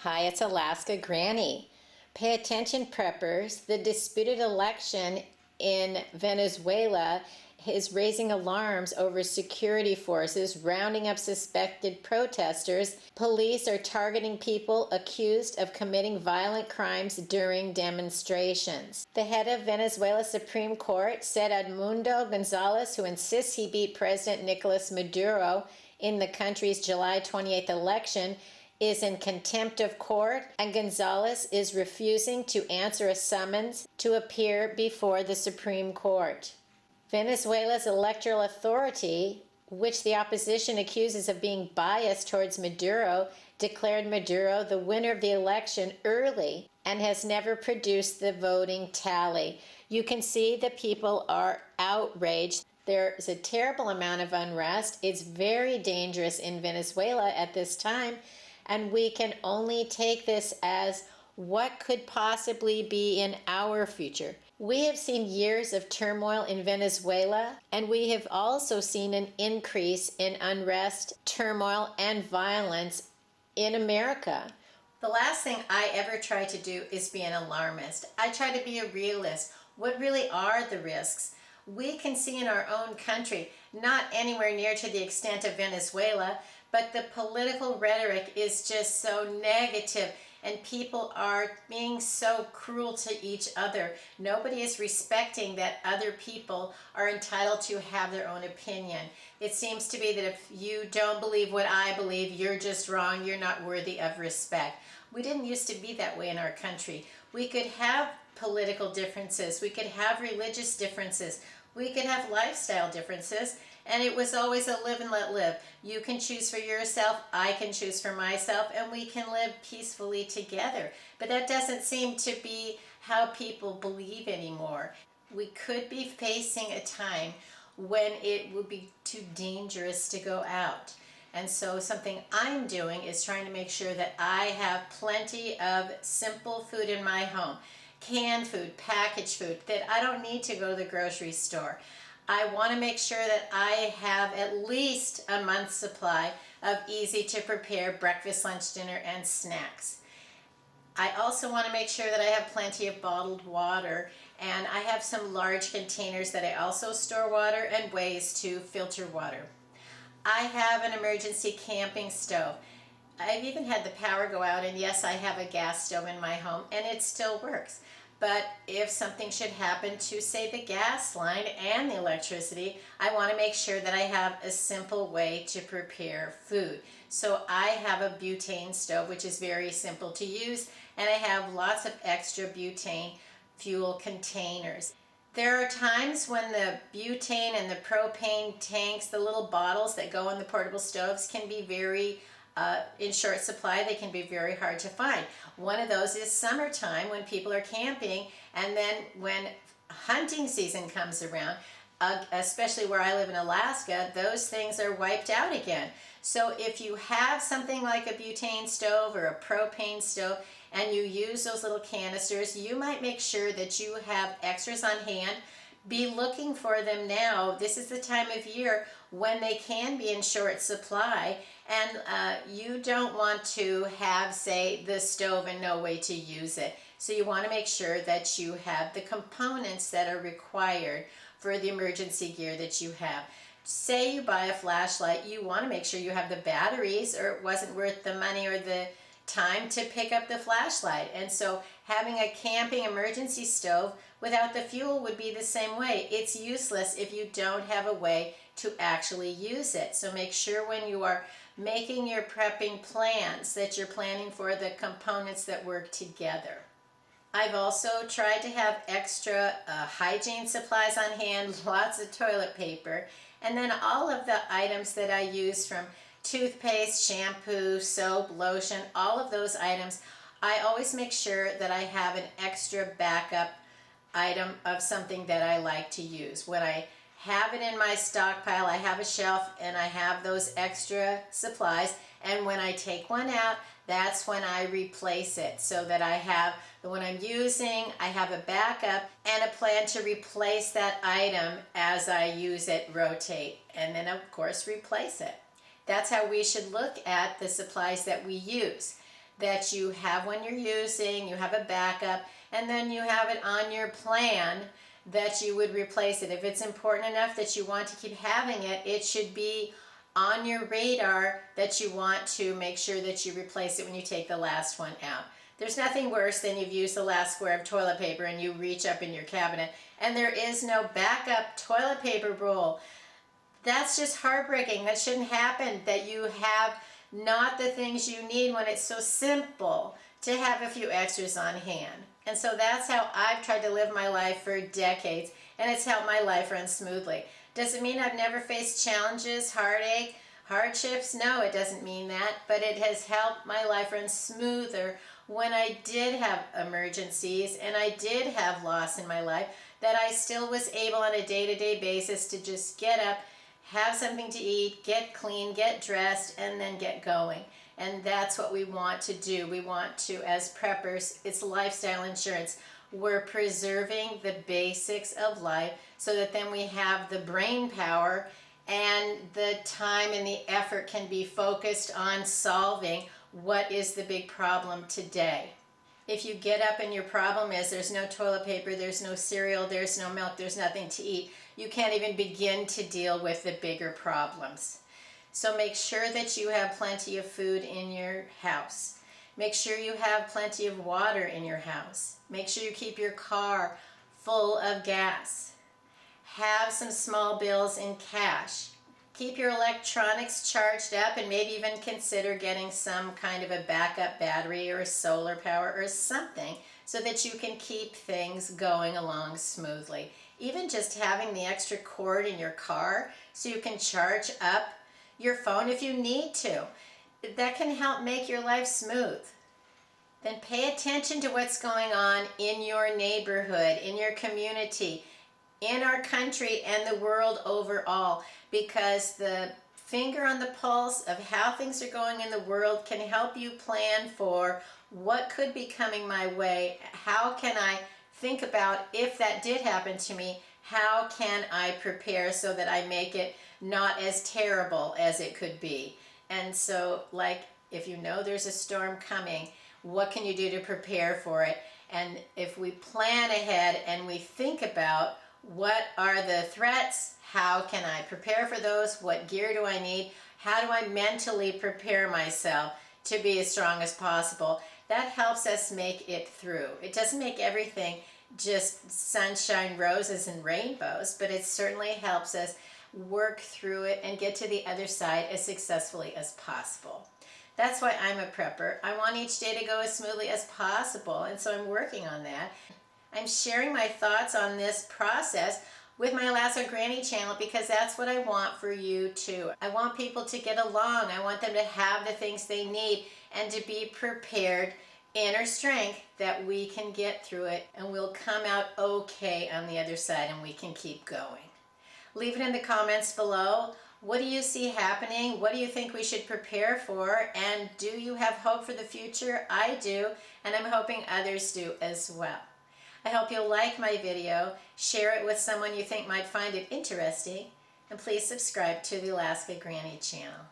Hi, it's Alaska Granny. Pay attention, preppers. The disputed election in Venezuela is raising alarms over security forces rounding up suspected protesters. Police are targeting people accused of committing violent crimes during demonstrations. The head of Venezuela's Supreme Court said Edmundo Gonzalez, who insists he beat President Nicolas Maduro in the country's July 28th election, is in contempt of court, and Gonzalez is refusing to answer a summons to appear before the Supreme Court. Venezuela's electoral authority, which the opposition accuses of being biased towards Maduro, declared Maduro the winner of the election early and has never produced the voting tally. You can see that people are outraged. There's a terrible amount of unrest. It's very dangerous in Venezuela at this time. And we can only take this as what could possibly be in our future. We have seen years of turmoil in Venezuela, and we have also seen an increase in unrest, turmoil, and violence in America. The last thing I ever try to do is be an alarmist. I try to be a realist. What really are the risks? We can see in our own country, not anywhere near to the extent of Venezuela, but the political rhetoric is just so negative, and people are being so cruel to each other. Nobody is respecting that other people are entitled to have their own opinion. It seems to be that if you don't believe what I believe, you're just wrong, you're not worthy of respect. We didn't used to be that way in our country. We could have political differences, we could have religious differences, we could have lifestyle differences, and it was always a live and let live. You can choose for yourself, I can choose for myself, and we can live peacefully together. But that doesn't seem to be how people believe anymore. We could be facing a time when it would be too dangerous to go out. And so something I'm doing is trying to make sure that I have plenty of simple food in my home. Canned food, packaged food, that I don't need to go to the grocery store. I want to make sure that I have at least a month's supply of easy to prepare breakfast, lunch, dinner, and snacks. I also want to make sure that I have plenty of bottled water, and I have some large containers that I also store water and ways to filter water. I have an emergency camping stove. I've even had the power go out, and yes, I have a gas stove in my home, and it still works. But if something should happen to, say, the gas line and the electricity, I want to make sure that I have a simple way to prepare food. So I have a butane stove, which is very simple to use, and I have lots of extra butane fuel containers. There are times when the butane and the propane tanks, the little bottles that go on the portable stoves, can be very in short supply. They can be very hard to find. One of those is summertime when people are camping, and then when hunting season comes around, especially where I live in Alaska, those things are wiped out again. So if you have something like a butane stove or a propane stove and you use those little canisters, you might make sure that you have extras on hand. Be looking for them now. This is the time of year when they can be in short supply, and you don't want to have, say, the stove and no way to use it. So you want to make sure that you have the components that are required for the emergency gear that you have. Say you buy a flashlight, you want to make sure you have the batteries, or it wasn't worth the money or the time to pick up the flashlight. And so having a camping emergency stove without the fuel would be the same way. It's useless if you don't have a way to actually use it. So make sure when you are making your prepping plans that you're planning for the components that work together. I've also tried to have extra hygiene supplies on hand, lots of toilet paper, and then all of the items that I use, from toothpaste, shampoo, soap, lotion, all of those items, I always make sure that I have an extra backup item of something that I like to use. When I have it in my stockpile, I have a shelf and I have those extra supplies, and when I take one out, that's when I replace it, so that I have the one I'm using, I have a backup and a plan to replace that item as I use it, rotate, and then of course replace it. That's how we should look at the supplies that we use. that you have when you're using, you have a backup, and then you have it on your plan that you would replace it. If it's important enough that you want to keep having it, it should be on your radar that you want to make sure that you replace it when you take the last one out. There's nothing worse than you've used the last square of toilet paper and you reach up in your cabinet and there is no backup toilet paper roll. That's just heartbreaking. That shouldn't happen, that you have not the things you need when it's so simple to have a few extras on hand. And so that's how I've tried to live my life for decades, and it's helped my life run smoothly. Does it mean I've never faced challenges, heartache, hardships? No, it doesn't mean that, but it has helped my life run smoother when I did have emergencies and I did have loss in my life, that I still was able on a day-to-day basis to just get up, have something to eat, get clean, get dressed, and then get going. And that's what we want to do. We want to, as preppers, it's lifestyle insurance. We're preserving the basics of life so that then we have the brain power and the time and the effort can be focused on solving what is the big problem today. If you get up and your problem is there's no toilet paper, there's no cereal, there's no milk, there's nothing to eat, you can't even begin to deal with the bigger problems. So make sure that you have plenty of food in your house. Make sure you have plenty of water in your house. Make sure you keep your car full of gas. Have some small bills in cash. Keep your electronics charged up and maybe even consider getting some kind of a backup battery or a solar power or something so that you can keep things going along smoothly. Even just having the extra cord in your car so you can charge up your phone if you need to. That can help make your life smooth. Then pay attention to what's going on in your neighborhood, in your community, in our country and the world overall, because the finger on the pulse of how things are going in the world can help you plan for what could be coming my way. How can I think about if that did happen to me, how can I prepare so that I make it not as terrible as it could be? And so, like, if you know there's a storm coming, what can you do to prepare for it? And if we plan ahead and we think about what are the threats, how can I prepare for those, what gear do I need, how do I mentally prepare myself to be as strong as possible, that helps us make it through. It doesn't make everything just sunshine, roses, and rainbows, but it certainly helps us work through it and get to the other side as successfully as possible. That's why I'm a prepper. I want each day to go as smoothly as possible, and so I'm working on that. I'm sharing my thoughts on this process with my Alaska Granny channel because that's what I want for you too. I want people to get along. I want them to have the things they need and to be prepared, inner strength, that we can get through it and we'll come out okay on the other side and we can keep going. Leave it in the comments below. What do you see happening? What do you think we should prepare for? And do you have hope for the future? I do, and I'm hoping others do as well. I hope you'll like my video, share it with someone you think might find it interesting, and please subscribe to the Alaska Granny channel.